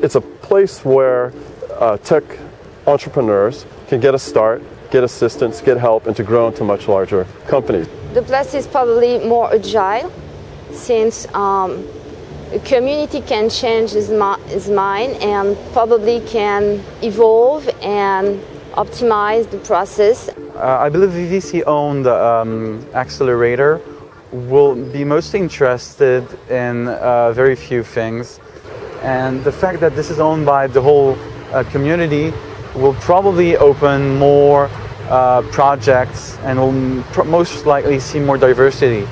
it's a place where tech entrepreneurs can get a start, get assistance, get help, and to grow into much larger companies. The place is probably more agile, since a community can change its mind and probably can evolve and optimize the process. I believe the VC-owned accelerator will be mostly interested in very few things. And the fact that this is owned by the whole community will probably open more projects and will most likely see more diversity.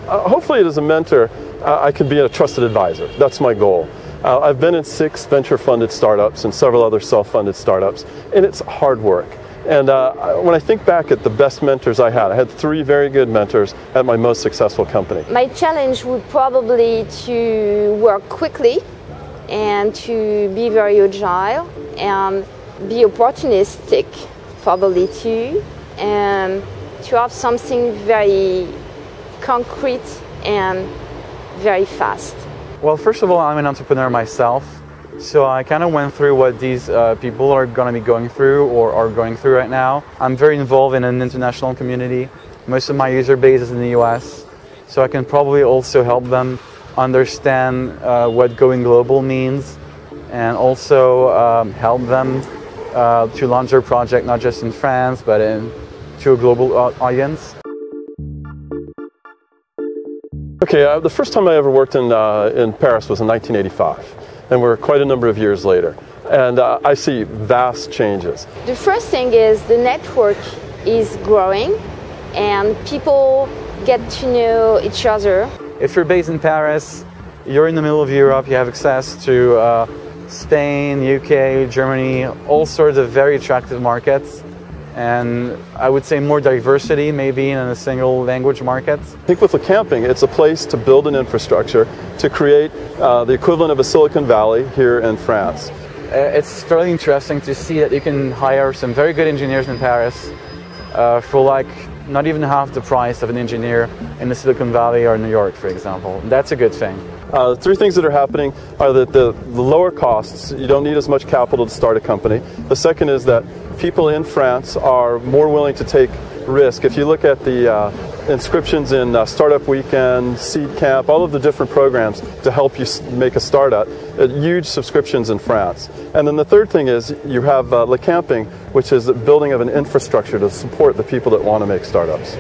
Hopefully, as a mentor, I can be a trusted advisor. That's my goal. I've been in 6 venture-funded startups and several other self-funded startups, and it's hard work. And when I think back at the best mentors I had 3 very good mentors at my most successful company. My challenge would probably to work quickly and to be very agile and be opportunistic probably too, and to have something very concrete and very fast. Well, first of all, I'm an entrepreneur myself, so I kind of went through what these people are going to be going through or are going through right now. I'm very involved in an international community. Most of my user base is in the US, so I can probably also help them understand what going global means, and also help them to launch their project not just in France but to a global audience. Okay, the first time I ever worked in Paris was in 1985, and we're quite a number of years later, and I see vast changes. The first thing is the network is growing and people get to know each other. If you're based in Paris, you're in the middle of Europe, you have access to Spain, UK, Germany, all sorts of very attractive markets. And I would say more diversity maybe in a single language market. I think with the camping, it's a place to build an infrastructure to create the equivalent of a Silicon Valley here in France. It's fairly interesting to see that you can hire some very good engineers in Paris for like not even half the price of an engineer in the Silicon Valley or New York, for example. That's a good thing. 3 things that are happening are that the lower costs, you don't need as much capital to start a company. The second is that people in France are more willing to take risk. If you look at the inscriptions in Startup Weekend, Seed Camp, all of the different programs to help you make a startup, huge subscriptions in France. And then the third thing is you have Le Camping, which is the building of an infrastructure to support the people that want to make startups.